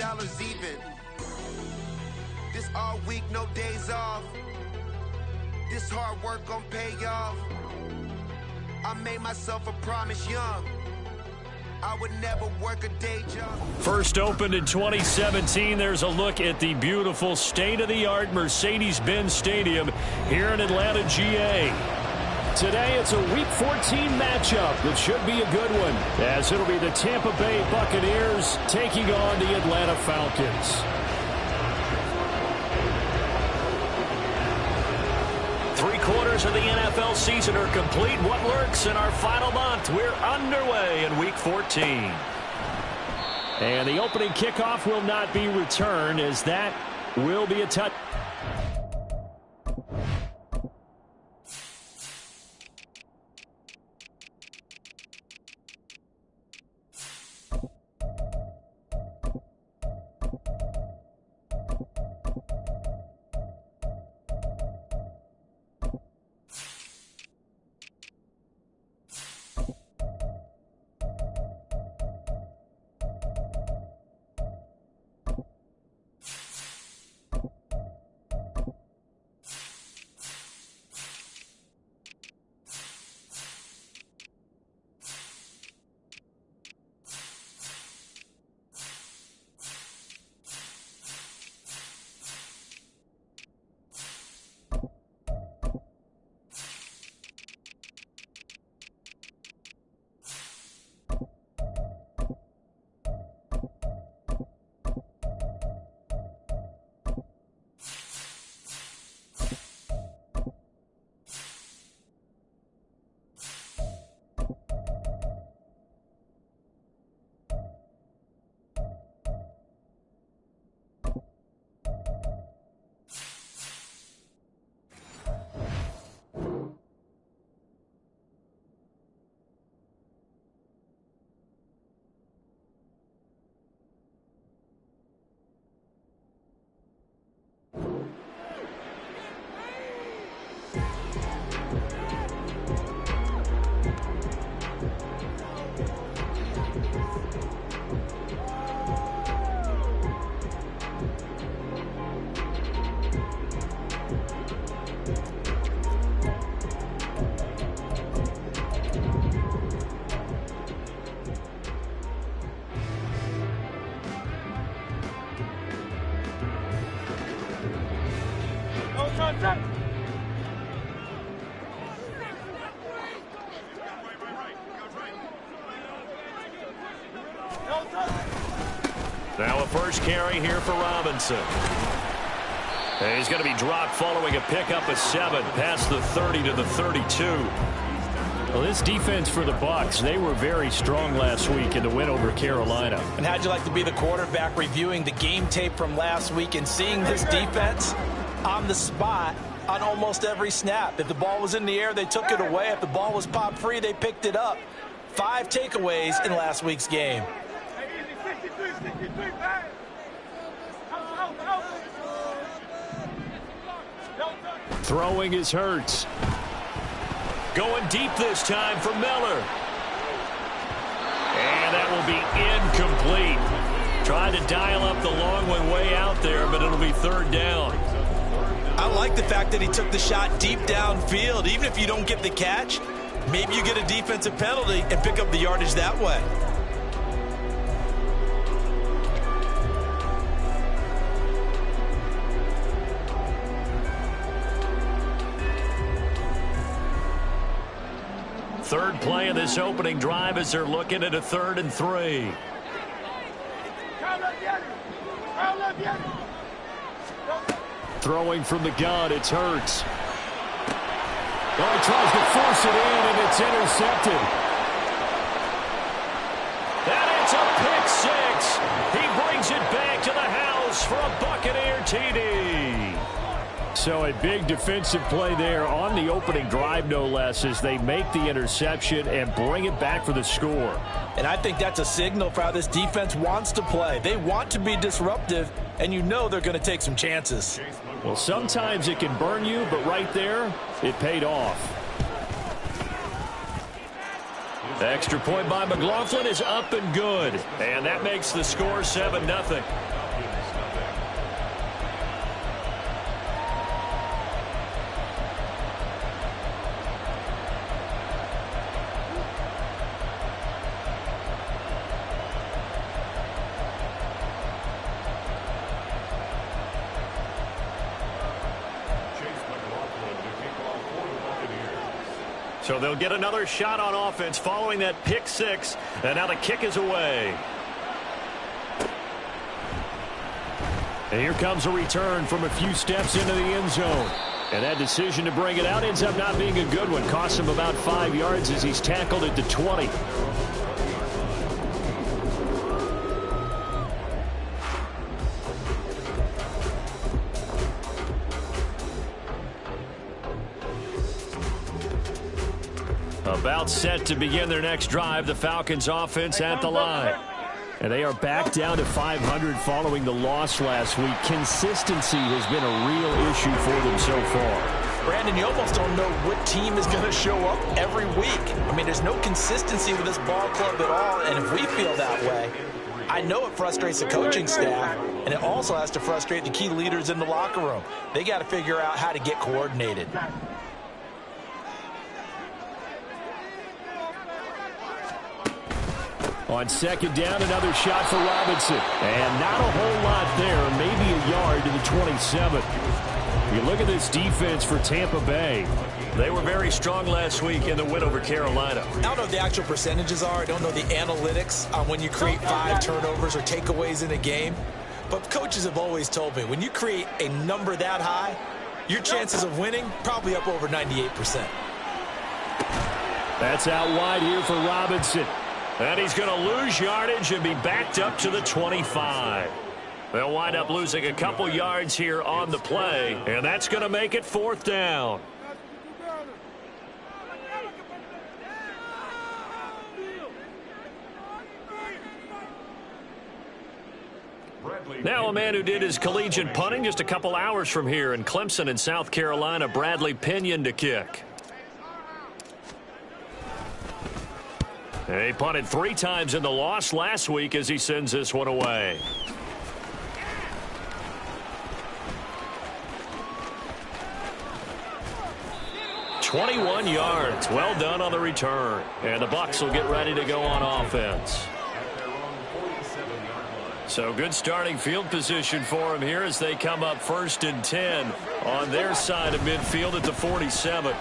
dollars even. This all week, no days off. This hard work gon' pay off. I made myself a promise young. I would never work a day job. First opened in 2017. There's a look at the beautiful state-of-the-art Mercedes-Benz Stadium here in Atlanta, GA. Today it's a Week 14 matchup that should be a good one, as it'll be the Tampa Bay Buccaneers taking on the Atlanta Falcons. 3/4 of the NFL season are complete. What lurks in our final month? We're underway in Week 14. And the opening kickoff will not be returned, as that will be a touch. Now a first carry here for Robinson. And he's going to be dropped following a pickup of 7 past the 30 to the 32. Well, this defense for the Bucs, they were very strong last week in the win over Carolina. And how'd you like to be the quarterback reviewing the game tape from last week and seeing this defense on the spot on almost every snap? If the ball was in the air, they took it away. If the ball was popped free, they picked it up. 5 takeaways in last week's game. Throwing is Hurts. Going deep this time for Miller. And that will be incomplete. Tried to dial up the long one way out there, but it'll be 3rd down. I like the fact that he took the shot deep downfield. Even if you don't get the catch, maybe you get a defensive penalty and pick up the yardage that way. Third play of this opening drive as they're looking at a 3rd and 3. Throwing from the gun, it's Hurts. Oh, he tries to force it in, and it's intercepted. And it's a pick 6. He brings it back to the house for a Buccaneer TD. So a big defensive play there on the opening drive, no less, as they make the interception and bring it back for the score. And I think that's a signal for how this defense wants to play. They want to be disruptive, and you know they're going to take some chances. Well, sometimes it can burn you, but right there, it paid off. Extra point by McLaughlin is up and good. And that makes the score 7-0. So they'll get another shot on offense following that pick six. And now the kick is away. And here comes a return from a few steps into the end zone. And that decision to bring it out ends up not being a good one. Costs him about 5 yards as he's tackled at the 20. About set to begin their next drive, the Falcons offense at the line. And they are back down to 500 following the loss last week. Consistency has been a real issue for them so far. Brandon, you almost don't know what team is going to show up every week. I mean, there's no consistency with this ball club at all, and if we feel that way, I know it frustrates the coaching staff, and it also has to frustrate the key leaders in the locker room. They got to figure out how to get coordinated. On second down, another shot for Robinson. And not a whole lot there, maybe a yard to the 27. You look at this defense for Tampa Bay. They were very strong last week in the win over Carolina. I don't know what the actual percentages are. I don't know the analytics on when you create 5 turnovers or takeaways in a game. But coaches have always told me, when you create a number that high, your chances of winning probably up over 98%. That's out wide here for Robinson. And he's going to lose yardage and be backed up to the 25. They'll wind up losing a couple yards here on the play, and that's going to make it 4th down. Now a man who did his collegiate punting just a couple hours from here in Clemson in South Carolina, Bradley Pinion to kick. He punted 3 times in the loss last week as he sends this one away. "21 yards. Well done on the return. And the Bucs will get ready to go on offense. So good starting field position for him here as they come up 1st and 10 on their side of midfield at the 47.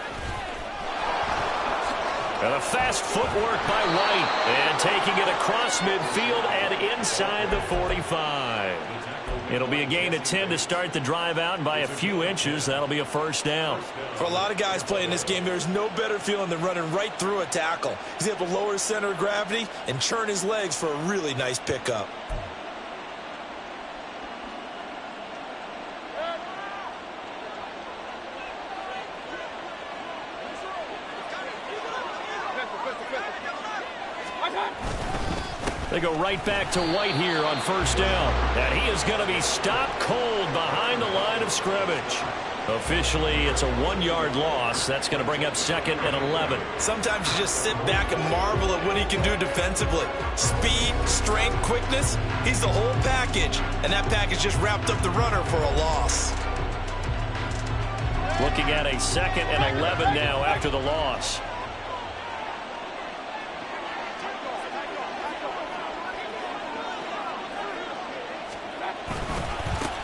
And a fast footwork by White. And taking it across midfield and inside the 45. It'll be a gain of 10 to start the drive out, and by a few inches, that'll be a 1st down. For a lot of guys playing this game, there's no better feeling than running right through a tackle. He's able to lower his center of gravity and churn his legs for a really nice pickup. They go right back to White here on 1st down. And he is going to be stopped cold behind the line of scrimmage. Officially, it's a 1-yard loss. That's going to bring up 2nd and 11. Sometimes you just sit back and marvel at what he can do defensively. Speed, strength, quickness, he's the whole package. And that package just wrapped up the runner for a loss. Looking at a 2nd and 11 now after the loss.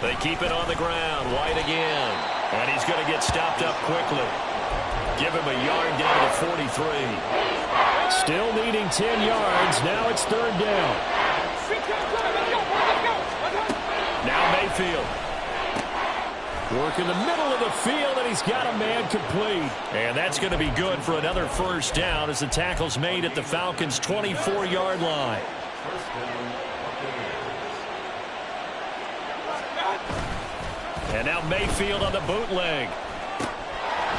They keep it on the ground. White again. And he's going to get stopped up quickly. Give him a yard down to 43. Still needing 10 yards. Now it's 3rd down. Now Mayfield. Work in the middle of the field, and he's got a man complete. And that's going to be good for another 1st down as the tackle's made at the Falcons' 24-yard line. And now Mayfield on the bootleg.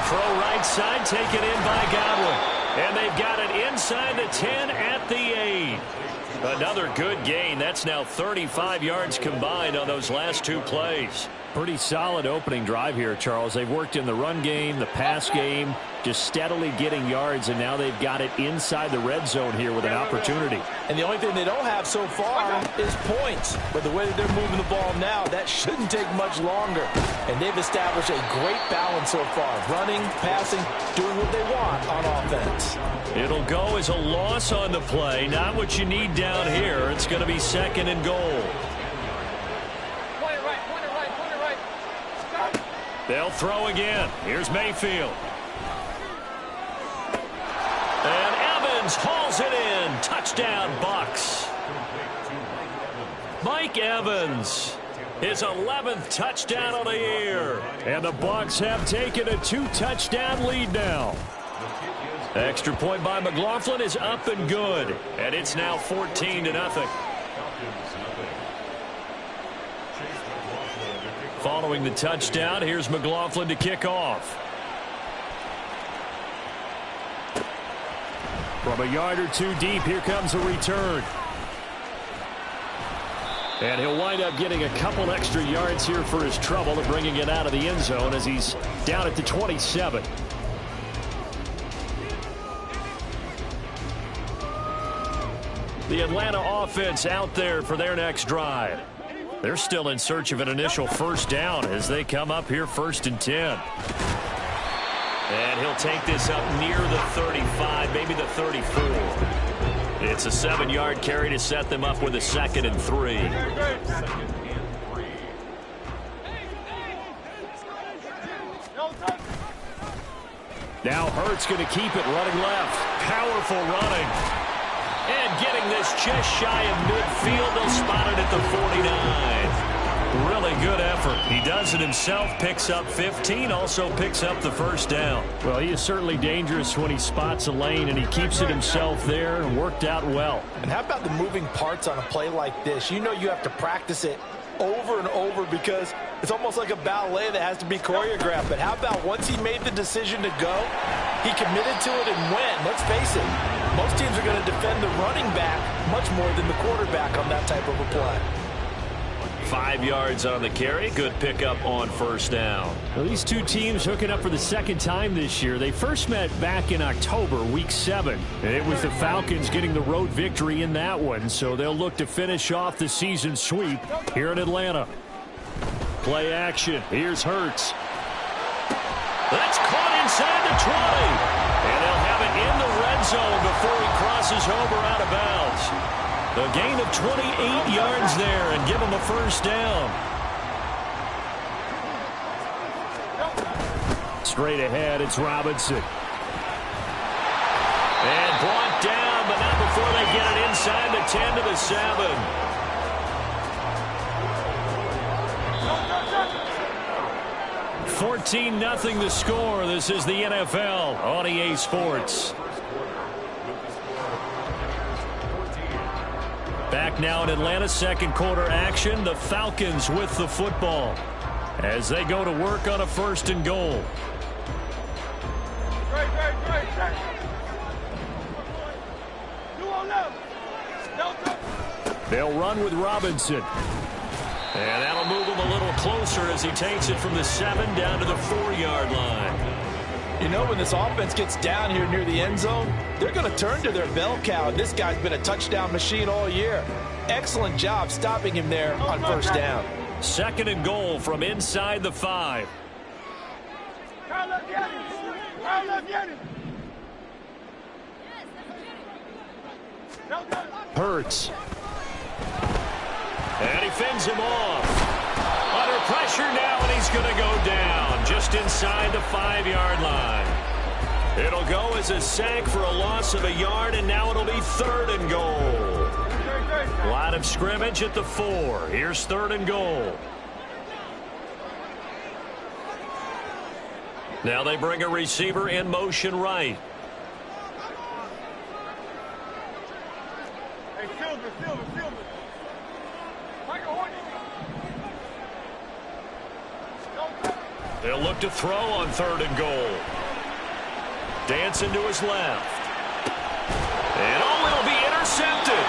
Throw right side, taken in by Godwin. And they've got it inside the 10 at the 8. Another good gain. That's now 35 yards combined on those last 2 plays. Pretty solid opening drive here, Charles. They've worked in the run game, the pass game, just steadily getting yards, and now they've got it inside the red zone here with an opportunity. And the only thing they don't have so far is points. But the way that they're moving the ball now, that shouldn't take much longer. And they've established a great balance so far. Running, passing, doing what they want on offense. It'll go as a loss on the play. Not what you need down here. It's going to be 2nd and goal. They'll throw again. Here's Mayfield. And Evans hauls it in. Touchdown, Bucs. Mike Evans, his 11th touchdown of the year. And the Bucs have taken a 2-touchdown lead now. Extra point by McLaughlin is up and good. And it's now 14-0. Following the touchdown, here's McLaughlin to kick off. From a yard or 2 deep, here comes a return. And he'll wind up getting a couple extra yards here for his trouble and bringing it out of the end zone as he's down at the 27. The Atlanta offense out there for their next drive. They're still in search of an initial first down as they come up here 1st and 10. And he'll take this up near the 35, maybe the 34. It's a 7-yard carry to set them up with a 2nd and 3. Now Hurts going to keep it running left. Powerful running. And getting this just shy of midfield. They'll spot it at the 49. Really good effort. He does it himself, picks up 15, also picks up the first down. Well, he is certainly dangerous when he spots a lane, and he keeps it himself there and worked out well. And how about the moving parts on a play like this? You know you have to practice it over and over because it's almost like a ballet that has to be choreographed. But how about once he made the decision to go, he committed to it and went. Let's face it, most teams are going to defend the running back much more than the quarterback on that type of a play. 5 yards on the carry. Good pickup on first down. Well, these two teams hooking up for the 2nd time this year. They first met back in October, week 7. And it was the Falcons getting the road victory in that one. So they'll look to finish off the season sweep here in Atlanta. Play action. Here's Hurts. That's caught inside the 20. And they'll have it in the red zone before he crosses over out of bounds. A gain of 28 yards there and give him a first down. Straight ahead, it's Robinson. And brought down, but not before they get it inside the 10 to the 7. $14-0 the score. This is the NFL on EA Sports. Back now in Atlanta, 2nd quarter action. The Falcons with the football as they go to work on a 1st and goal. They'll run with Robinson. And that'll move him a little closer as he takes it from the 7 down to the 4-yard line. You know, when this offense gets down here near the end zone, they're going to turn to their bell cow. And this guy's been a touchdown machine all year. Excellent job stopping him there on first down. 2nd and goal from inside the 5. Hurts. And he fends him off. Under pressure now, and he's going to go down just inside the 5-yard line. It'll go as a sack for a loss of a yard, and now it'll be 3rd and goal. Line of scrimmage at the 4. Here's 3rd and goal. Now they bring a receiver in motion right. They'll look to throw on 3rd and goal. Dancing to his left. And it'll be intercepted.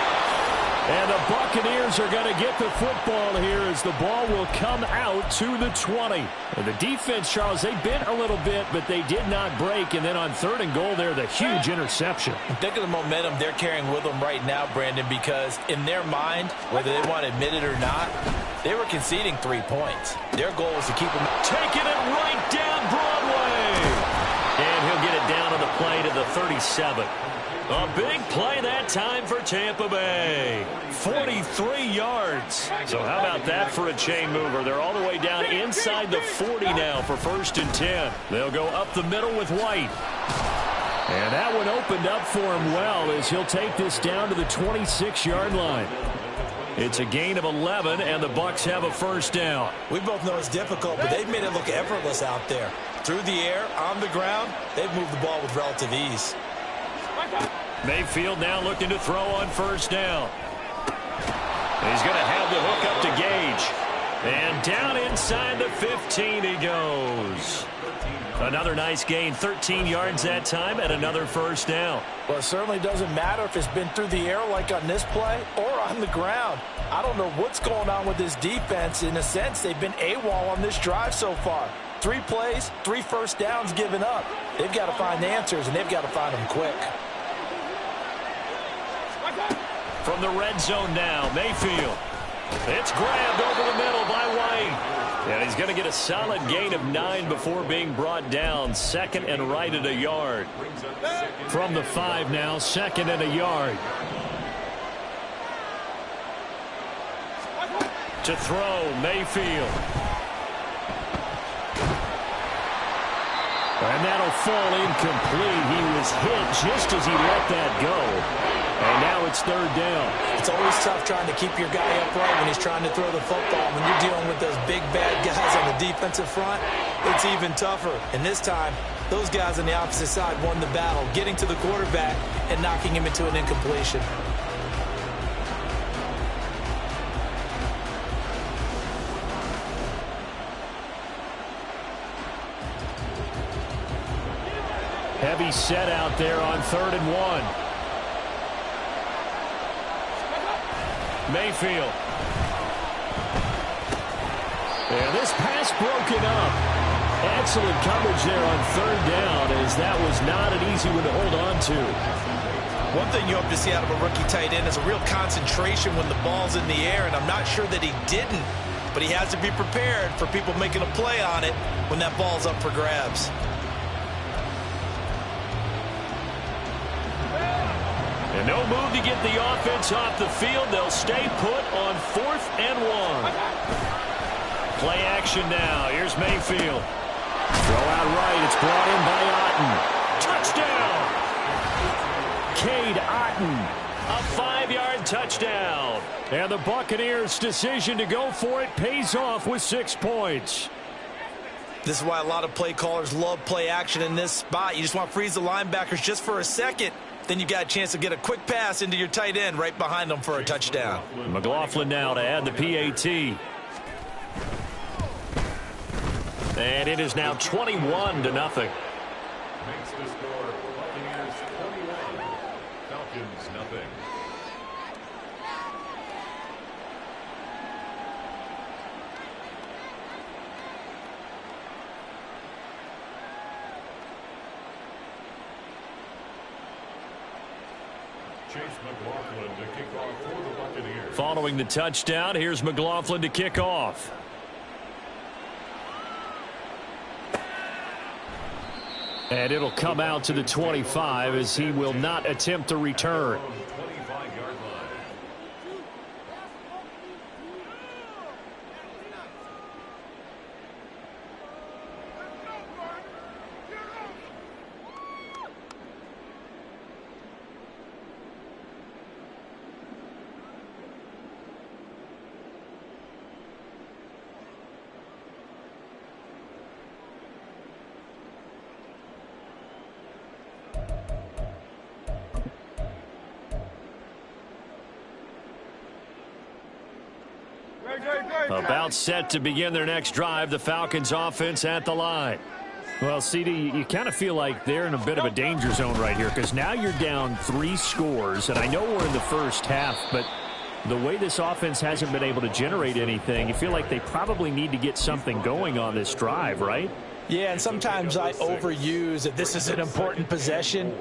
And the Buccaneers are going to get the football here as the ball will come out to the 20. And the defense, Charles, they bit a little bit, but they did not break. And then on 3rd and goal there, the huge interception. Think of the momentum they're carrying with them right now, Brandon, because in their mind, whether they want to admit it or not, they were conceding 3 points. Their goal was to keep them taking it right down Broadway. And he'll get it down on the play to the 37. A big play that time for Tampa Bay. 43 yards. So how about that for a chain mover? They're all the way down inside the 40 now for 1st and 10. They'll go up the middle with White. And that one opened up for him well as he'll take this down to the 26-yard line. It's a gain of 11, and the Bucs have a 1st down. We both know it's difficult, but they've made it look effortless out there. Through the air, on the ground, they've moved the ball with relative ease. Mayfield now looking to throw on 1st down. He's going to have the hook up to Gage. And down inside the 15 he goes. Another nice gain, 13 yards that time, and another 1st down. Well, it certainly doesn't matter if it's been through the air like on this play or on the ground. I don't know what's going on with this defense. In a sense, they've been AWOL on this drive so far. 3 plays, 3 1st downs given up. They've got to find answers, and they've got to find them quick. From the red zone now, Mayfield. It's grabbed over the middle by White. And he's going to get a solid gain of 9 before being brought down. 2nd and right at a yard. From the 5 now, 2nd and a yard. To throw, Mayfield. And that'll fall incomplete. He was hit just as he let that go. And now it's 3rd down. It's always tough trying to keep your guy upright when he's trying to throw the football. When you're dealing with those big, bad guys on the defensive front, it's even tougher. And this time, those guys on the opposite side won the battle, getting to the quarterback and knocking him into an incompletion. Heavy set out there on 3rd and 1. Mayfield. And this pass broken up. Excellent coverage there on 3rd down, as that was not an easy one to hold on to. One thing you hope to see out of a rookie tight end is a real concentration when the ball's in the air, and I'm not sure that he didn't, but he has to be prepared for people making a play on it when that ball's up for grabs. And no move to get the offense off the field. They'll stay put on 4th and 1. Play action now. Here's Mayfield. Throw out right. It's brought in by Otten. Touchdown. Cade Otten. A 5-yard touchdown. And the Buccaneers' decision to go for it pays off with 6 points. This is why a lot of play callers love play action in this spot. You just want to freeze the linebackers just for a second. Then you got a chance to get a quick pass into your tight end right behind them for a touchdown. McLaughlin now to add the PAT. And it is now 21-0. Makes the score Buccaneers 21, Falcons nothing. Chase McLaughlin to kick off for the Buccaneers. Following the touchdown, here's McLaughlin to kick off. And it'll come out to the 25 as he will not attempt to return. About set to begin their next drive, the Falcons offense at the line. Well, CD, you kind of feel like they're in a bit of a danger zone right here because now you're down 3 scores, and I know we're in the first half, but the way this offense hasn't been able to generate anything, you feel like they probably need to get something going on this drive, right? Yeah, and sometimes I overuse that this is an important possession.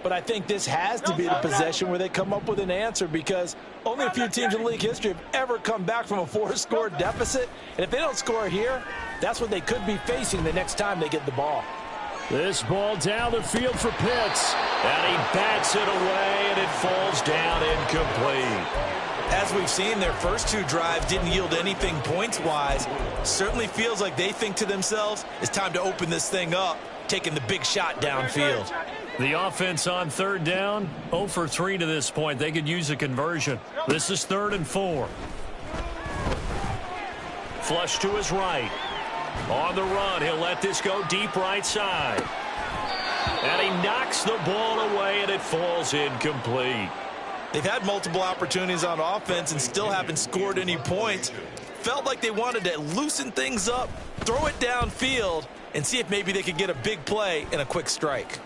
But I think this has to be the possession where they come up with an answer, because only a few teams in league history have ever come back from a 4-score deficit. And if they don't score here, that's what they could be facing the next time they get the ball. This ball down the field for Pitts. And he bats it away, and it falls down incomplete. As we've seen, their first two drives didn't yield anything points-wise. Certainly feels like they think to themselves, it's time to open this thing up, taking the big shot downfield. The offense on third down, 0 for 3 to this point. They could use a conversion. This is 3rd and 4. Flush to his right. On the run, he'll let this go deep right side. And he knocks the ball away, and it falls incomplete. They've had multiple opportunities on offense and still haven't scored any points. Felt like they wanted to loosen things up, throw it downfield, and see if maybe they could get a big play and a quick strike.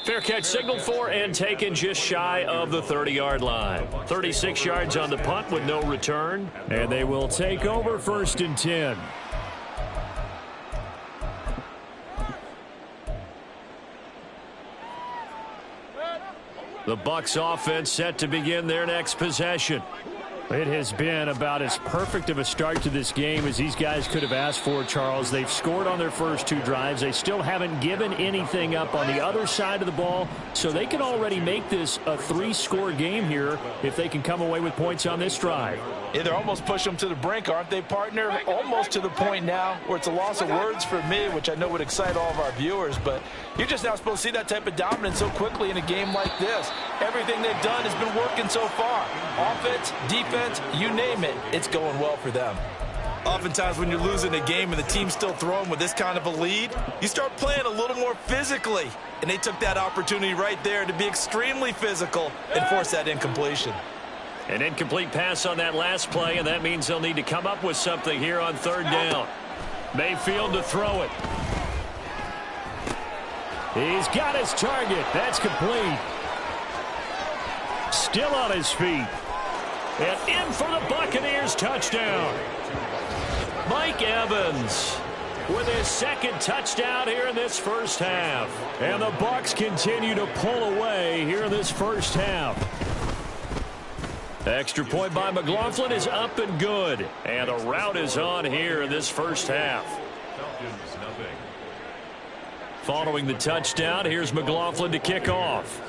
Fair catch signaled for and taken just shy of the 30-yard line. 36 yards on the punt with no return. And they will take over 1st and 10. The Bucs offense set to begin their next possession. It has been about as perfect of a start to this game as these guys could have asked for, Charles. They've scored on their first 2 drives. They still haven't given anything up on the other side of the ball, so they can already make this a 3-score game here if they can come away with points on this drive. Yeah, they're almost pushing them to the brink, aren't they, partner? Almost to the point now where it's a loss of words for me, which I know would excite all of our viewers, but you're just not supposed to see that type of dominance so quickly in a game like this. Everything they've done has been working so far. Offense, defense, you name it, it's going well for them. Oftentimes when you're losing a game and the team's still throwing with this kind of a lead, you start playing a little more physically. And they took that opportunity right there to be extremely physical and force that incompletion. An incomplete pass on that last play, and that means they'll need to come up with something here on 3rd down. Mayfield to throw it. He's got his target. That's complete. Still on his feet. And in for the Buccaneers touchdown. Mike Evans with his 2nd touchdown here in this first half. And the Bucs continue to pull away here in this first half. Extra point by McLaughlin is up and good. And a rout is on here in this first half. Following the touchdown, here's McLaughlin to kick off.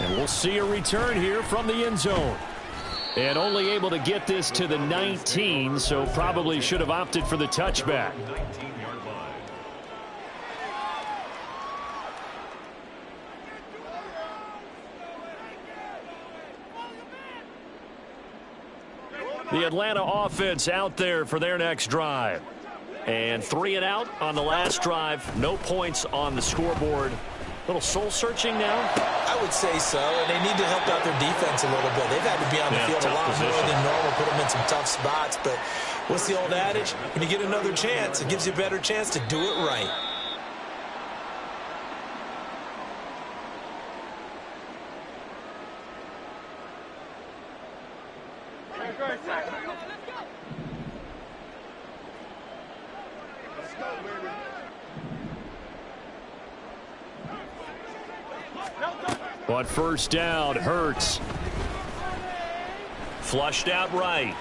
And we'll see a return here from the end zone. And only able to get this to the 19, so probably should have opted for the touchback. The Atlanta offense out there for their next drive. And 3 and out on the last drive. No points on the scoreboard. Little soul-searching now? I would say so, and they need to help out their defense a little bit. They've had to be on the field a lot more than normal, put them in some tough spots. But what's the old adage? When you get another chance, it gives you a better chance to do it right. On 1st down, Hurts. Flushed out right.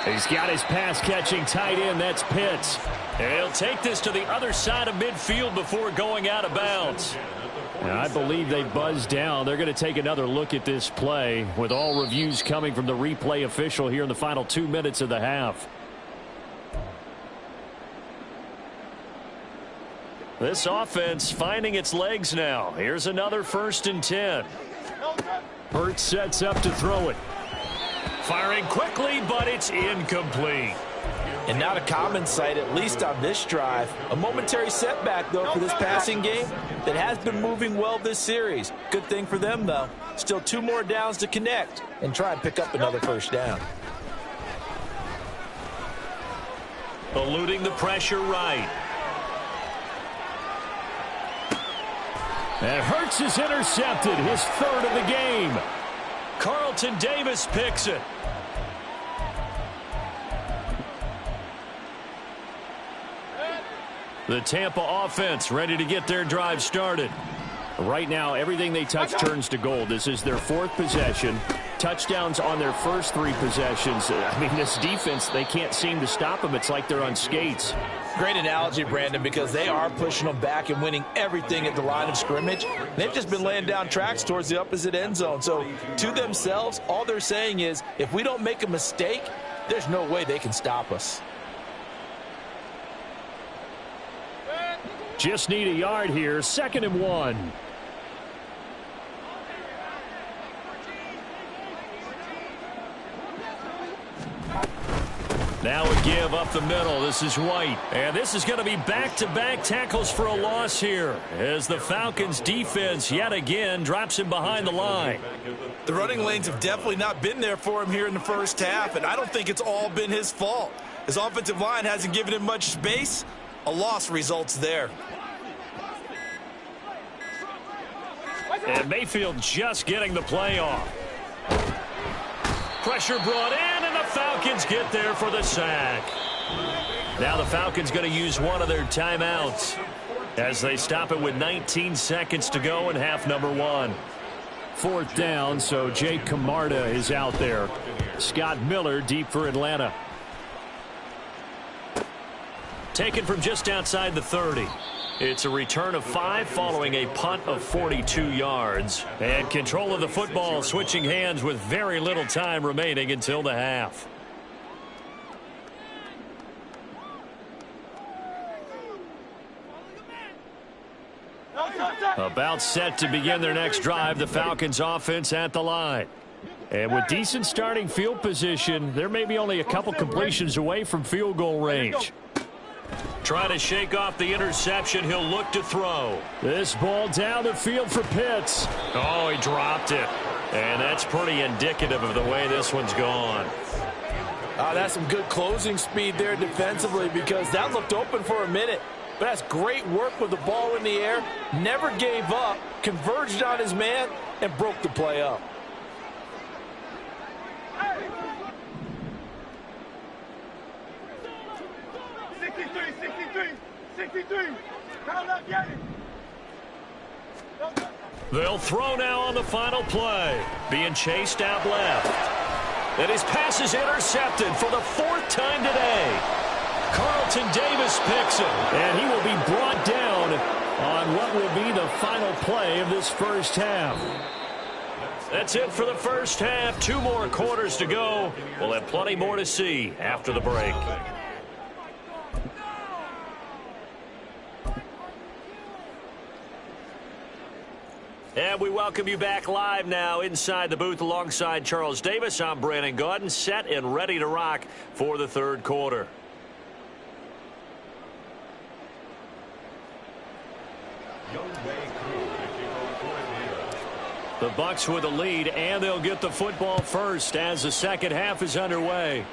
He's got his pass-catching tight end. That's Pitts. And he'll take this to the other side of midfield before going out of bounds. And I believe they buzzed down. They're going to take another look at this play with all reviews coming from the replay official here in the final 2 minutes of the half. This offense finding its legs now. Here's another 1st and 10. Hurts sets up to throw it. Firing quickly, but it's incomplete. And not a common sight, at least on this drive. A momentary setback, though, for this passing game that has been moving well this series. Good thing for them, though. Still 2 more downs to connect and try and pick up another 1st down. Eluding the pressure right. And Hurts is intercepted, his third of the game. Carlton Davis picks it. The Tampa offense ready to get their drive started. Right now, everything they touch turns to gold. This is their fourth possession. Touchdowns on their first three possessions. I mean, this defense, they can't seem to stop them. It's like they're on skates. Great analogy, Brandon, because they are pushing them back and winning everything at the line of scrimmage. They've just been laying down tracks towards the opposite end zone. So to themselves, all they're saying is, if we don't make a mistake, there's no way they can stop us. Just need a yard here. 2nd and 1. Now a give up the middle. This is White. And this is going to be back-to-back tackles for a loss here as the Falcons defense yet again drops him behind the line. The running lanes have definitely not been there for him here in the first half, and I don't think it's all been his fault. His offensive line hasn't given him much space. A loss results there. And Mayfield just getting the play off. Pressure brought in, and the Falcons get there for the sack. Now the Falcons going to use one of their timeouts as they stop it with 19 seconds to go in half number 1. 4th down, so Jake Camarda is out there. Scott Miller deep for Atlanta. Taken from just outside the 30. It's a return of 5 following a punt of 42 yards. And control of the football switching hands with very little time remaining until the half. About set to begin their next drive, the Falcons offense at the line. And with decent starting field position, there may be only a couple completions away from field goal range. Trying to shake off the interception. He'll look to throw. This ball down the field for Pitts. Oh, he dropped it. And that's pretty indicative of the way this one's gone. That's some good closing speed there defensively, because that looked open for a minute. But that's great work with the ball in the air. Never gave up, converged on his man, and broke the play up. They'll throw now on the final play. Being chased out left. And his pass is intercepted for the 4th time today. Carlton Davis picks it. And he will be brought down on what will be the final play of this first half. That's it for the first half. 2 more quarters to go. We'll have plenty more to see after the break. And we welcome you back live now inside the booth alongside Charles Davis. I'm Brandon Gaudin, set and ready to rock for the 3rd quarter. The Bucs with a lead, and they'll get the football first as the second half is underway.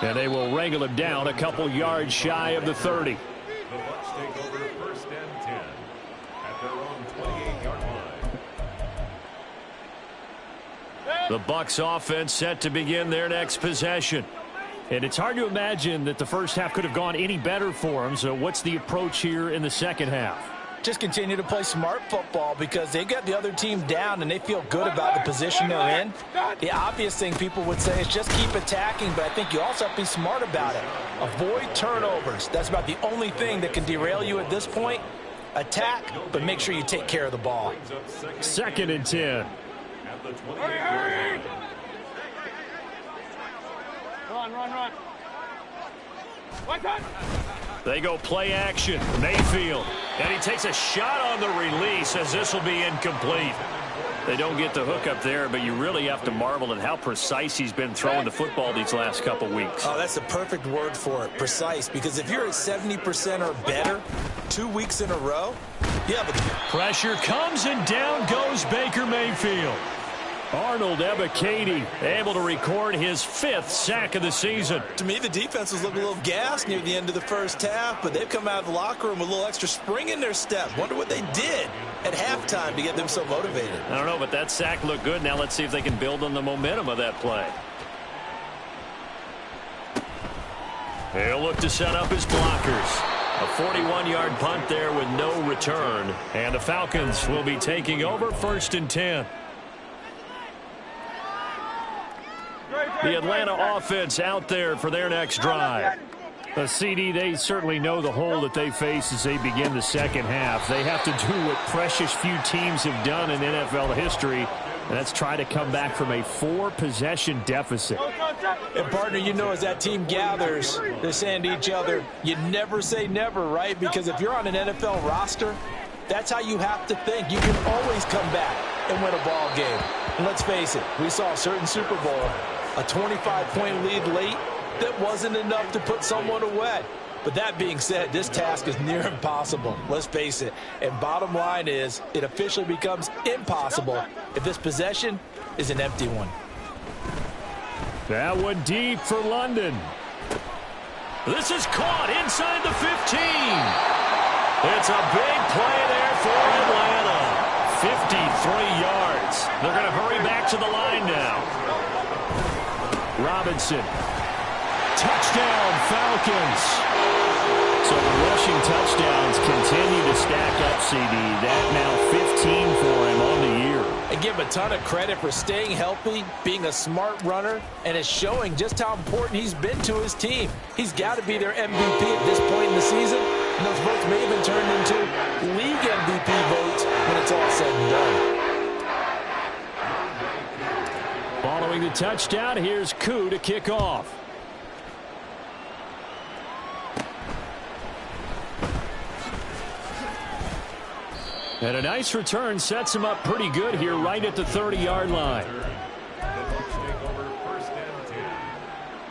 And they will wrangle him down a couple yards shy of the 30. The Bucs take over 1st and 10 at their own 28-yard line. The Bucs offense set to begin their next possession. And it's hard to imagine that the first half could have gone any better for them. So what's the approach here in the second half? Just continue to play smart football, because they got the other team down and they feel good about the position they're in. The obvious thing people would say is just keep attacking, but I think you also have to be smart about it. Avoid turnovers. That's about the only thing that can derail you at this point. Attack, but make sure you take care of the ball. 2nd and 10. At the 28-yard line. Run. They go play action. Mayfield. And he takes a shot on the release as this will be incomplete. They don't get the hook up there, but you really have to marvel at how precise he's been throwing the football these last couple weeks. Oh, that's the perfect word for it, precise, because if you're at 70% or better 2 weeks in a row, yeah, but pressure comes and down goes Baker Mayfield. Arnold Ebiketie able to record his 5th sack of the season. To me, the defense was looking a little gassed near the end of the first half, but they've come out of the locker room with a little extra spring in their step. Wonder what they did at halftime to get them so motivated. I don't know, but that sack looked good. Now let's see if they can build on the momentum of that play. He'll look to set up his blockers. A 41-yard punt there with no return. And the Falcons will be taking over 1st and 10. The Atlanta offense out there for their next drive. CD, they certainly know the hole that they face as they begin the second half. They have to do what precious few teams have done in NFL history, and that's try to come back from a 4-possession deficit. And, partner, you know, as that team gathers, they're saying to each other, you never say never, right? Because if you're on an NFL roster, that's how you have to think. You can always come back and win a ball game. And let's face it, we saw a certain Super Bowl, a 25-point lead late that wasn't enough to put someone away. But that being said, this task is near impossible. Let's face it. And bottom line is, it officially becomes impossible if this possession is an empty one. That one deep for London. This is caught inside the 15. It's a big play there for Atlanta. 53 yards. They're going to hurry back to the line now. Robinson. Touchdown, Falcons. So the rushing touchdowns continue to stack up, CD. That now 15 for him on the year. And give him a ton of credit for staying healthy, being a smart runner, and it's showing just how important he's been to his team. He's got to be their MVP at this point in the season, and those votes may have been turned into league MVP votes when it's all said and done. Following the touchdown, here's Koo to kick off. And a nice return sets him up pretty good here right at the 30-yard line. The Bucs take over 1st and 10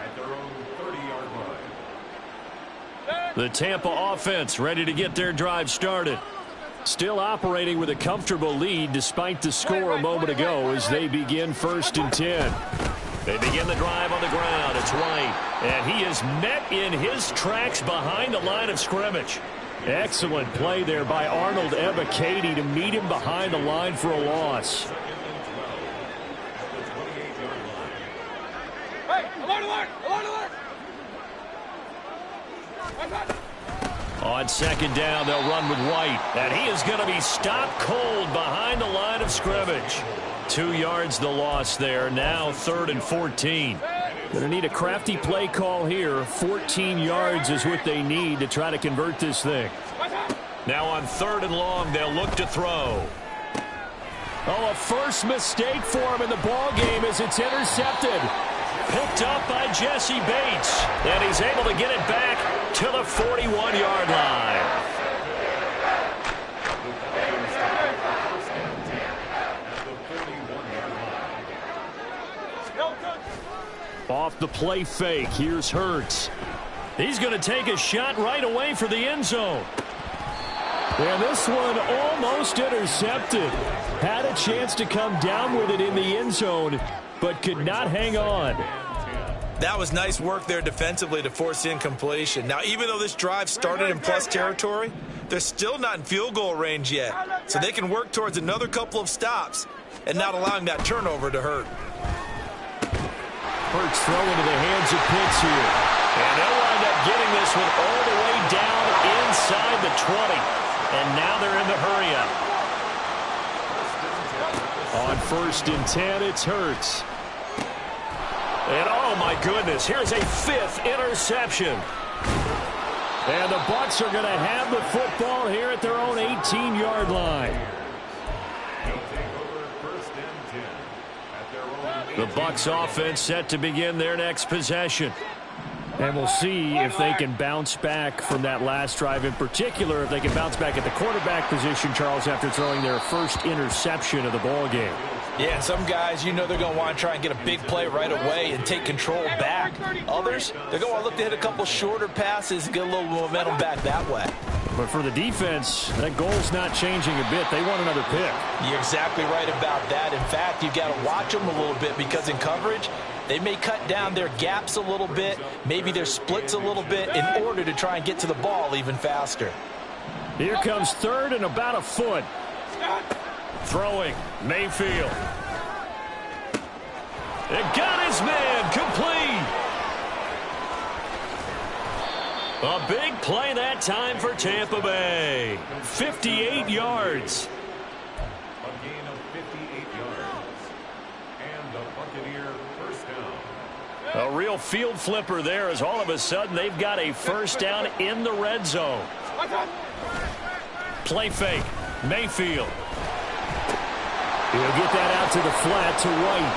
at their own 30-yard line. The Tampa offense ready to get their drive started. Still operating with a comfortable lead despite the score a moment ago as they begin 1st and 10. They begin the drive on the ground. It's White. And he is met in his tracks behind the line of scrimmage. Excellent play there by Arnold Ebiketie to meet him behind the line for a loss. Hey, alert, alert, alert, alert. On 2nd down, they'll run with White. And he is going to be stopped cold behind the line of scrimmage. 2 yards the loss there. Now 3rd and 14. Going to need a crafty play call here. 14 yards is what they need to try to convert this thing. Now on 3rd and long, they'll look to throw. Oh, a first mistake for him in the ball game as it's intercepted. Picked up by Jesse Bates. And he's able to get it back to the 41-yard line. Off the play fake, here's Hurts. He's going to take a shot right away for the end zone. And this one almost intercepted. Had a chance to come down with it in the end zone, but could not hang on. That was nice work there defensively to force incompletion. Now, even though this drive started in plus territory, they're still not in field goal range yet. So they can work towards another couple of stops and not allowing that turnover to hurt. Hurts throw into the hands of Pitts here. And they'll wind up getting this one all the way down inside the 20. And now they're in the hurry-up. On 1st and 10, it's Hurts. And oh my goodness, here's a 5th interception. And the Bucs are going to have the football here at their own 18-yard line. The Bucs offense set to begin their next possession. And we'll see if they can bounce back from that last drive, in particular if they can bounce back at the quarterback position, Charles, after throwing their first interception of the ball game. Yeah, and some guys, you know they're going to want to try and get a big play right away and take control back. Others, they're going to want to look to hit a couple shorter passes and get a little momentum back that way. But for the defense, that goal's not changing a bit. They want another pick. You're exactly right about that. In fact, you've got to watch them a little bit because in coverage, they may cut down their gaps a little bit, maybe their splits a little bit in order to try and get to the ball even faster. Here comes third and about a foot. Throwing, Mayfield. It got his man, complete. A big play that time for Tampa Bay. 58 yards. A gain of 58 yards. And the Buccaneer first down. A real field flipper there as all of a sudden they've got a first down in the red zone. Play fake, Mayfield. He'll get that out to the flat to White.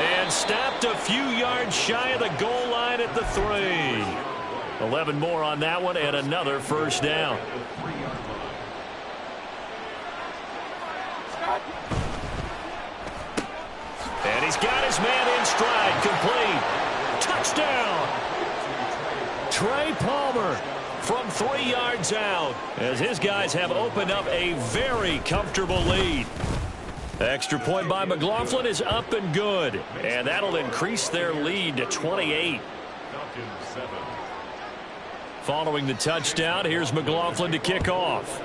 And snapped a few yards shy of the goal line at the 3. 11 more on that one and another first down. And he's got his man in stride, complete. Touchdown. Trey Palmer from 3 yards out as his guys have opened up a very comfortable lead. Extra point by McLaughlin is up and good, and that'll increase their lead to 28. Following the touchdown, here's McLaughlin to kick off.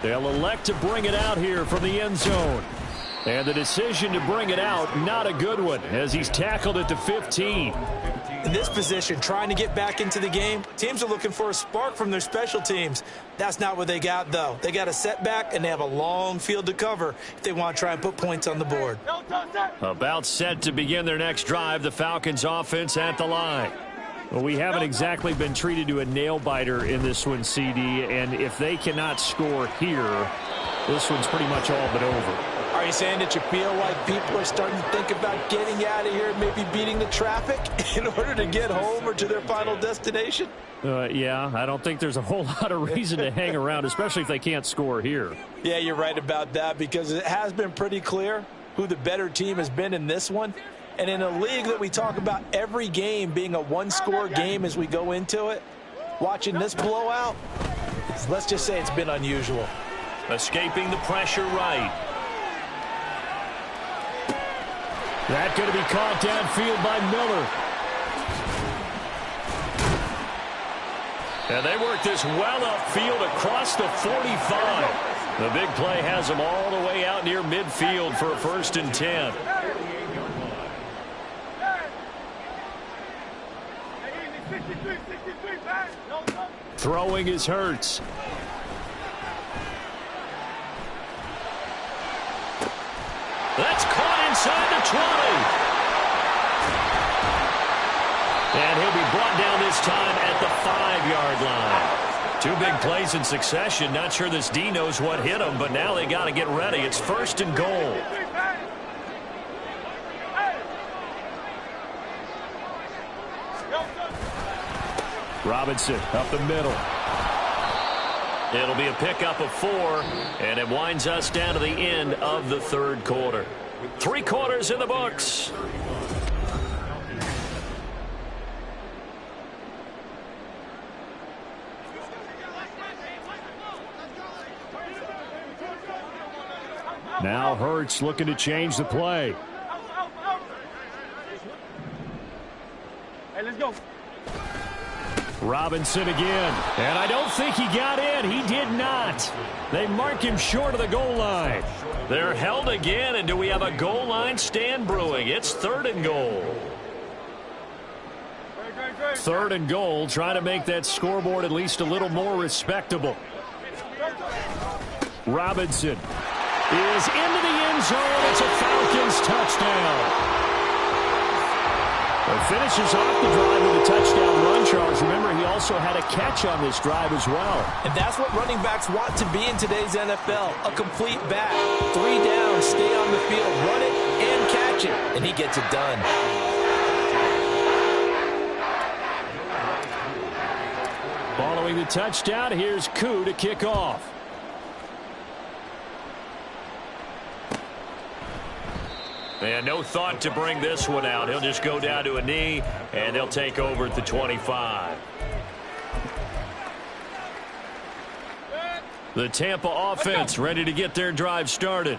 They'll elect to bring it out here from the end zone. And the decision to bring it out, not a good one, as he's tackled at the 15. In this position, trying to get back into the game, teams are looking for a spark from their special teams. That's not what they got, though. They got a setback, and they have a long field to cover if they want to try and put points on the board. About set to begin their next drive, the Falcons offense at the line. Well, we haven't exactly been treated to a nail-biter in this one, CD, and if they cannot score here, this one's pretty much all but over. Are you saying that you feel like people are starting to think about getting out of here and maybe beating the traffic in order to get home or to their final destination? Yeah, I don't think there's a whole lot of reason to hang around, especially if they can't score here. Yeah, you're right about that because it has been pretty clear who the better team has been in this one. And in a league that we talk about every game being a one-score game as we go into it, watching this blowout, let's just say it's been unusual. Escaping the pressure right. That's going to be caught downfield by Miller. And they work this well upfield across the 45. The big play has them all the way out near midfield for a 1st and 10. Throwing is Hurts. That's caught inside the 20. And he'll be brought down this time at the 5-yard line. Two big plays in succession. Not sure this D knows what hit him, but now they got to get ready. It's 1st and goal. Robinson up the middle. It'll be a pickup of 4, and it winds us down to the end of the 3rd quarter. 3 quarters in the books. Now Hurts looking to change the play. Hey, let's go. Robinson again. And I don't think he got in. He did not. They mark him short of the goal line. They're held again, and do we have a goal line stand brewing? It's 3rd and goal. 3rd and goal, trying to make that scoreboard at least a little more respectable. Robinson is into the end zone. It's a Falcons touchdown. Finishes off the drive with a touchdown run, Charles. Remember, he also had a catch on this drive as well. And that's what running backs want to be in today's NFL, a complete back. 3 down, stay on the field, run it, and catch it. And he gets it done. Following the touchdown, here's Koo to kick off. And no thought to bring this one out. He'll just go down to a knee, and they'll take over at the 25. The Tampa offense ready to get their drive started.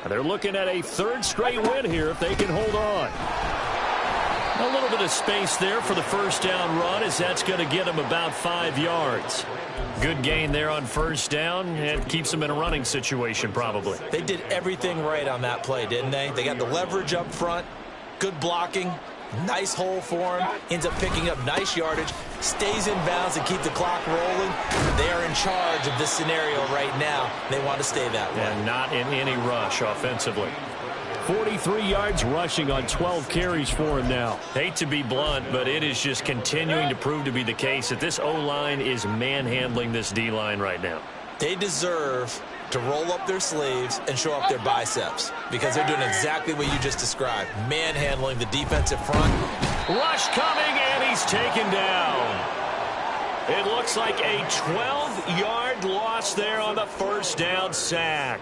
They're looking at a third straight win here if they can hold on. A little bit of space there for the first down run, as that's going to get them about 5 yards. Good gain there on first down, and keeps them in a running situation probably. They did everything right on that play, didn't they? They got the leverage up front, good blocking, nice hole for him, ends up picking up nice yardage, stays in bounds and keep the clock rolling. They are in charge of this scenario right now. They want to stay that way. And not in any rush offensively. 43 yards rushing on 12 carries for him now. Hate to be blunt, but it is just continuing to prove to be the case that this O-line is manhandling this D-line right now. They deserve to roll up their sleeves and show up their biceps, because they're doing exactly what you just described, manhandling the defensive front. Rush coming, and he's taken down. It looks like a 12-yard loss there on the first down sack.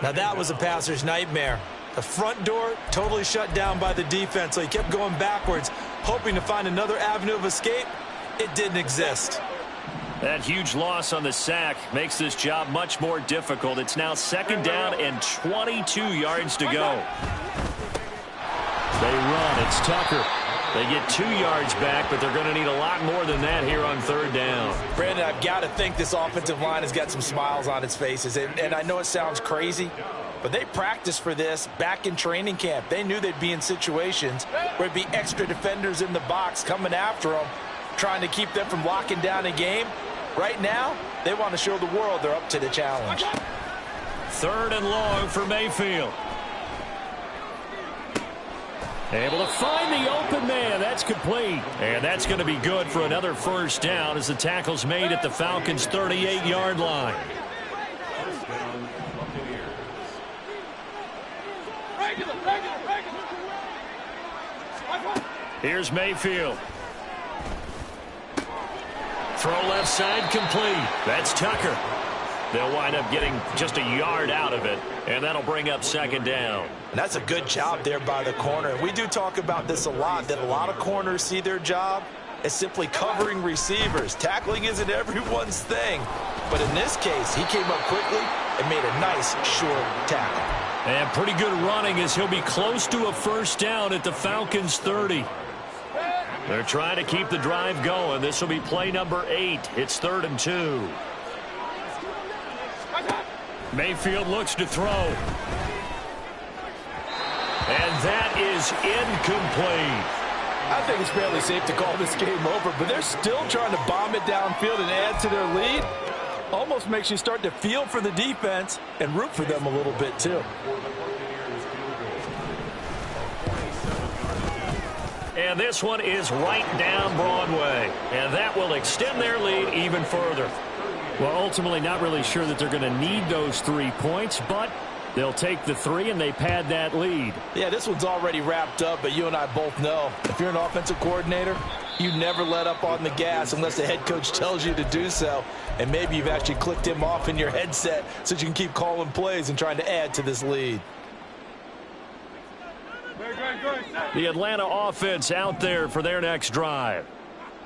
Now that was a passer's nightmare. The front door totally shut down by the defense, so he kept going backwards, hoping to find another avenue of escape. It didn't exist. That huge loss on the sack makes this job much more difficult. It's now second down and 22 yards to go. They run. It's Tucker. They get 2 yards back, but they're going to need a lot more than that here on third down. Brandon, I've got to think this offensive line has got some smiles on its faces. And I know it sounds crazy, but they practiced for this back in training camp. They knew they'd be in situations where it'd be extra defenders in the box coming after them, trying to keep them from locking down a game. Right now, they want to show the world they're up to the challenge. Third and long for Mayfield. Able to find the open man. That's complete. And that's going to be good for another first down as the tackle's made at the Falcons' 38-yard line. Here's Mayfield. Throw left side complete. That's Tucker. They'll wind up getting just a yard out of it, and that'll bring up second down. And that's a good job there by the corner. And we do talk about this a lot, that a lot of corners see their job as simply covering receivers. Tackling isn't everyone's thing. But in this case, he came up quickly and made a nice short tackle. And pretty good running as he'll be close to a first down at the Falcons' 30. They're trying to keep the drive going. This will be play number 8. It's 3rd and 2. Mayfield looks to throw. And that is incomplete. I think it's fairly safe to call this game over, but they're still trying to bomb it downfield and add to their lead. Almost makes you start to feel for the defense and root for them a little bit too. And this one is right down Broadway. And that will extend their lead even further. Well, ultimately not really sure that they're going to need those 3 points, but they'll take the 3 and they pad that lead. Yeah, this one's already wrapped up, but you and I both know if you're an offensive coordinator, you never let up on the gas unless the head coach tells you to do so. And maybe you've actually clicked him off in your headset so you can keep calling plays and trying to add to this lead. The Atlanta offense out there for their next drive.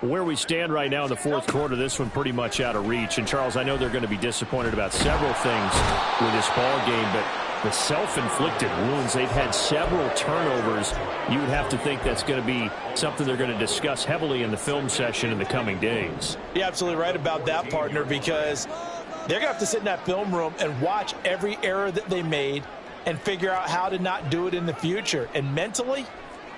Where we stand right now in the fourth quarter, this one pretty much out of reach. And, Charles, I know they're going to be disappointed about several things with this ball game, but the self-inflicted wounds, they've had several turnovers. You would have to think that's going to be something they're going to discuss heavily in the film session in the coming days. You're absolutely right about that, partner, because they're going to have to sit in that film room and watch every error that they made and figure out how to not do it in the future. And mentally,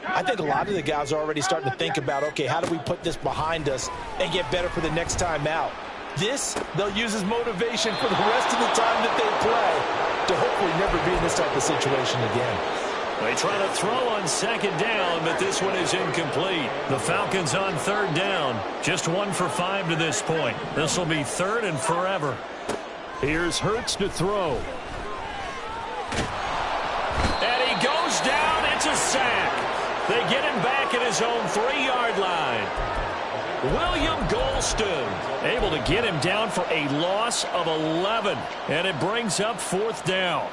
I think a lot of the guys are already starting to think about, okay, how do we put this behind us and get better for the next time out? This, they'll use as motivation for the rest of the time that they play to hopefully never be in this type of situation again. They try to throw on second down, but this one is incomplete. The Falcons on third down. Just 1 for 5 to this point. This will be 3rd and forever. Here's Hurts to throw. And he goes down. It's a sack. They get him back at his own 3-yard line. William Golston able to get him down for a loss of 11. And it brings up 4th down.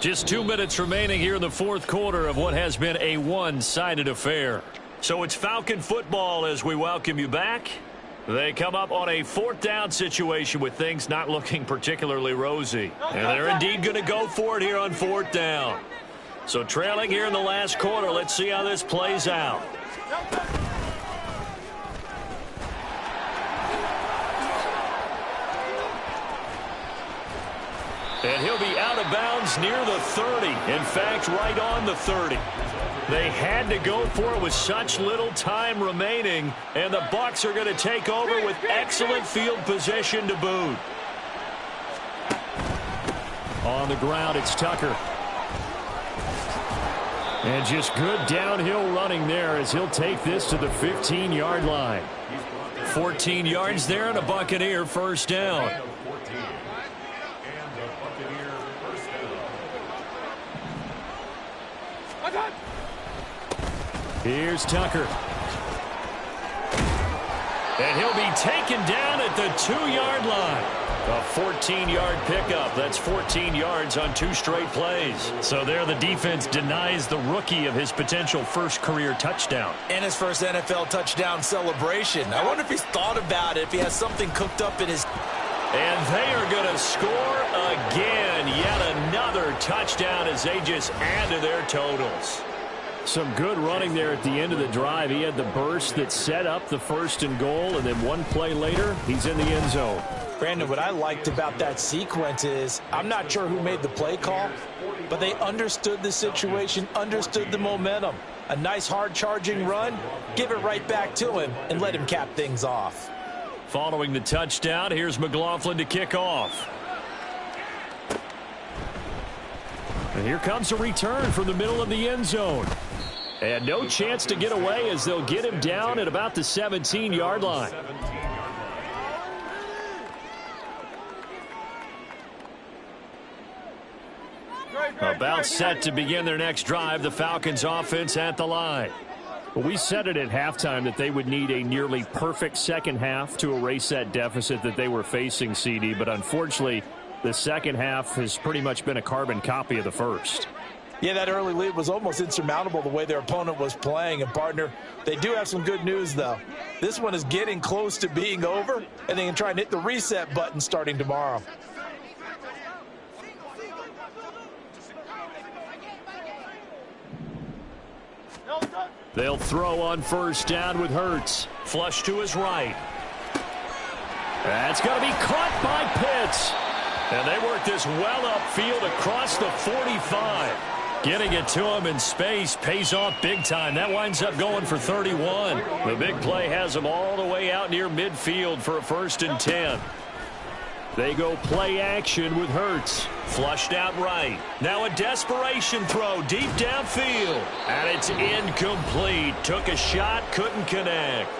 Just 2 minutes remaining here in the fourth quarter of what has been a one-sided affair. So it's Falcon football as we welcome you back. They come up on a fourth down situation with things not looking particularly rosy. And they're indeed going to go for it here on fourth down. So trailing here in the last quarter, let's see how this plays out. And he'll be out of bounds near the 30. In fact, right on the 30. They had to go for it with such little time remaining, and the Bucs are going to take over with excellent field position to boot. On the ground, it's Tucker. And just good downhill running there as he'll take this to the 15-yard line. 14 yards there and a Buccaneer first down. Here's Tucker. And he'll be taken down at the 2-yard line. A 14-yard pickup. That's 14 yards on 2 straight plays. So there the defense denies the rookie of his potential first career touchdown. And his first NFL touchdown celebration. I wonder if he's thought about it, if he has something cooked up in his... And they are going to score again. Yet another touchdown as they just add to their totals. Some good running there at the end of the drive. He had the burst that set up the 1st and goal, and then one play later, he's in the end zone. Brandon, what I liked about that sequence is I'm not sure who made the play call, but they understood the situation, understood the momentum. A nice hard-charging run, give it right back to him, and let him cap things off. Following the touchdown, here's McLaughlin to kick off. And here comes a return from the middle of the end zone. And no chance to get away as they'll get him down at about the 17-yard line. About set to begin their next drive, the Falcons offense at the line. Well, we said it at halftime that they would need a nearly perfect second half to erase that deficit that they were facing, CD, but unfortunately, the second half has pretty much been a carbon copy of the first. Yeah, that early lead was almost insurmountable the way their opponent was playing. And, partner, they do have some good news, though. This one is getting close to being over, and they can try and hit the reset button starting tomorrow. They'll throw on first down with Hurts. Flush to his right. That's going to be caught by Pitts. And they work this well upfield across the 45. Getting it to him in space pays off big time. That winds up going for 31. The big play has him all the way out near midfield for a 1st and 10. They go play action with Hurts. Flushed out right. Now a desperation throw deep downfield. And it's incomplete. Took a shot, couldn't connect.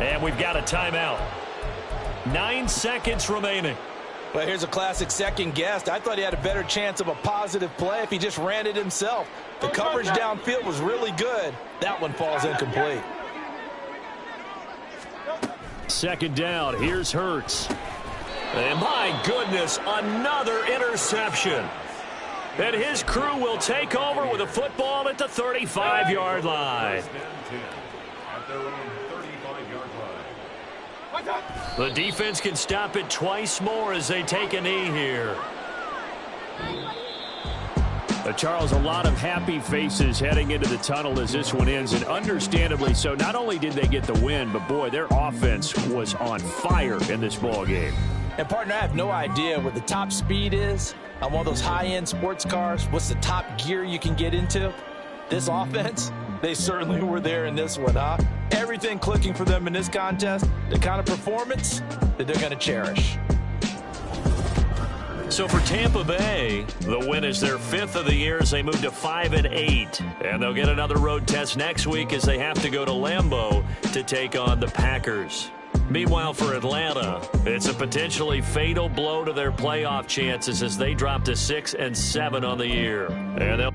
And we've got a timeout. 9 seconds remaining. Well, here's a classic second guess. I thought he had a better chance of a positive play if he just ran it himself. The coverage downfield was really good. That one falls incomplete. Second down. Here's Hurts. And my goodness, another interception. And his crew will take over with a football at the 35-yard line. The defense can stop it twice more as they take a knee here. Charles, a lot of happy faces heading into the tunnel as this one ends, and understandably so. Not only did they get the win, but boy, their offense was on fire in this ball game. And, partner, I have no idea what the top speed is on one of those high-end sports cars. What's the top gear you can get into? This offense, they certainly were there in this one, huh? Everything clicking for them in this contest, the kind of performance that they're going to cherish. So for Tampa Bay, the win is their 5th of the year as they move to 5-8. And they'll get another road test next week as they have to go to Lambeau to take on the Packers. Meanwhile, for Atlanta, it's a potentially fatal blow to their playoff chances as they drop to 6-7 on the year. And they'll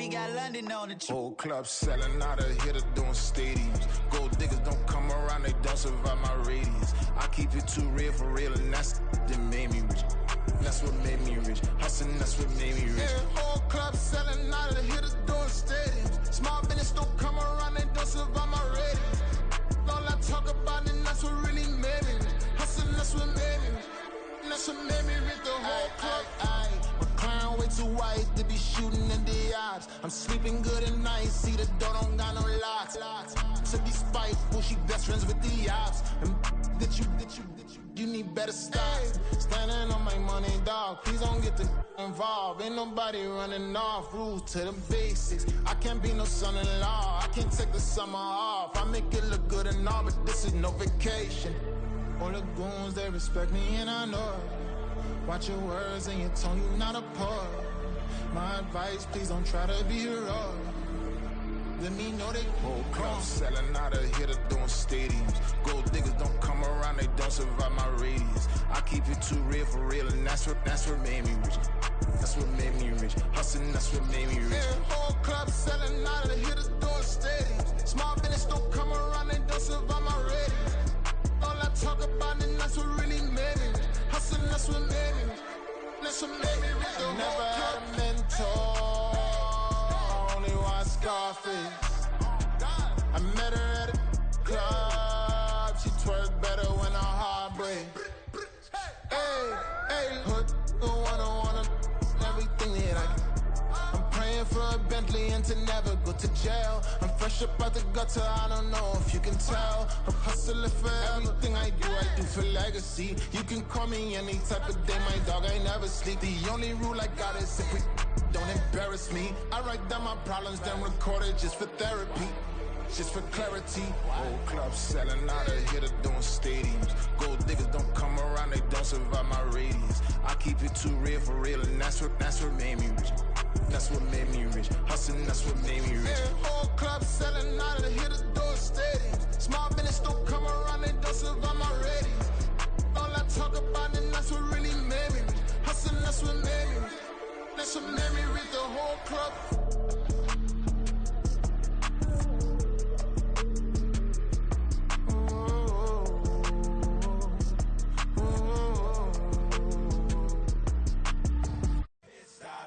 We got London standing on the truth. Whole club selling out, a hitter doing stadiums. Gold diggers don't come around, they don't survive my radius. I keep it too real for real, and that's that made me rich. That's what made me rich. Hustling, that's what made me rich. Yeah, whole club selling out, a hitter doing stadiums. Small business don't come around, they don't survive my radius. All I talk about, and that's what really made me rich. Hustling, that's what made me rich. That's what made me rich, the whole club. My clown way too white to be shooting in the eyes. I'm sleeping good at night, see the door don't got no locks. To be spiteful, she best friends with the ops. And you need better stop. Standing on my money, dog, please don't get involved. Ain't nobody running off, rules to the basics. I can't be no son-in-law, I can't take the summer off. I make it look good and all, but this is no vacation. All the goons, they respect me and I know it. Watch your words and your tone, you not a poet. My advice, please don't try to be heroic. Let me know they whole club selling out, a hitter doing stadiums. Gold diggers don't come around, they don't survive my radius. I keep it too real for real, and that's what made me rich. That's what made me rich. Hustling, that's what made me rich. Yeah, whole club selling out, a hitters doing stadiums. Small business don't come around, they don't survive my radius. All I talk about, and that's what really made me rich. Hustling, that's what made me rich. That's what made me rich. I never had a mentor, only watch Scarface. I met her at a club, she twerk better when her heart breaks. Hey, hood, wanna everything that I can. I'm praying for a Bentley and to never go to jail. I'm fresh up out the gutter, I don't know if you can tell. I'm hustling for everything I do for legacy. You can call me any type of day, my dog, I never sleep. The only rule I got is if we don't embarrass me. I write down my problems, then record it just for therapy. Just for clarity. Whole club selling out, a hitter doing stadiums. Gold diggers don't come around, they don't survive my radius. I keep it too real for real, and that's what made me rich. That's what made me rich. Hustling, that's what made me rich. Yeah, whole club selling out, a hitter doing stadiums. Small business don't come around, they don't survive my radius. All I talk about, and that's what really made me rich. Hustling, that's what made me rich. That's what made me rich, the whole club.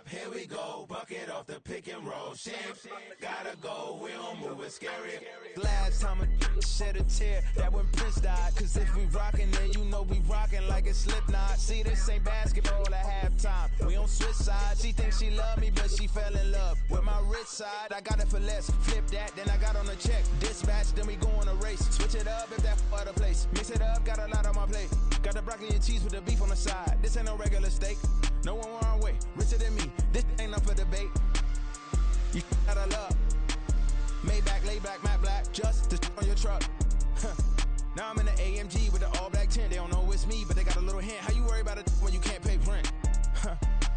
Here we go, bucket off the pick and roll. Shit, gotta go, we don't move it scary. Last time a shed a tear, that when Prince died. Cause if we rockin', then you know we rockin' like a Slipknot. See, this ain't basketball at halftime. We on switch sides. She thinks she love me, but she fell in love with my rich side. I got it for less. Flip that, then I got on a check. Dispatch, then we go on a race. Switch it up if that other place. Mix it up, got a lot on my plate. Got the broccoli and cheese with the beef on the side. This ain't no regular steak. No one wrong way, richer than me. This ain't up for debate. You out of love. Maybach, lay back, matte black, just to on your truck. Now I'm in the AMG with the all black tint. They don't know it's me, but they got a little hint. How you worry about it when you can't pay rent?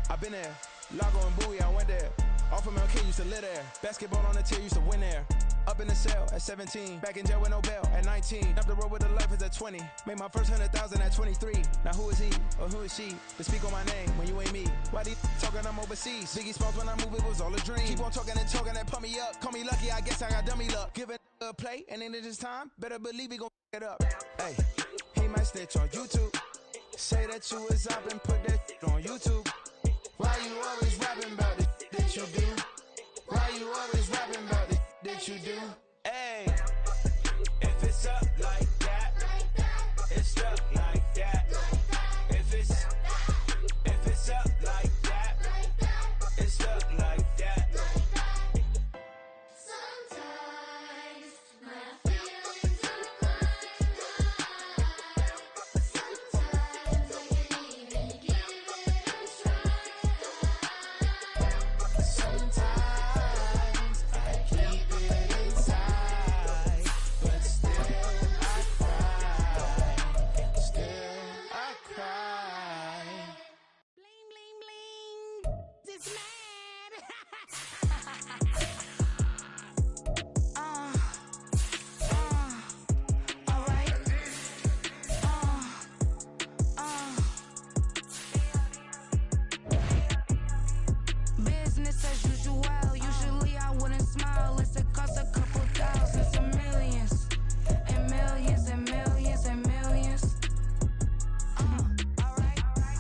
I've been there. Lago and Bowie, I went there. Off of MLK, used to live there. Basketball on the tier, used to win there. Up in the cell at 17. Back in jail with no bail at 19. Up the road with the life is at 20. Made my first 100,000 at 23. Now who is he or who is she to speak on my name when you ain't me? Why they talking I'm overseas? Biggie Smalls when I move, it was all a dream. Keep on talking and talking and pump me up. Call me lucky, I guess I got dummy luck. Give it a play and then it's time. Better believe we gon' it up. Hey, he might snitch on YouTube. Say that you was up and put that on YouTube. Why you always rapping about it that you do? Why you always rapping about it that you do?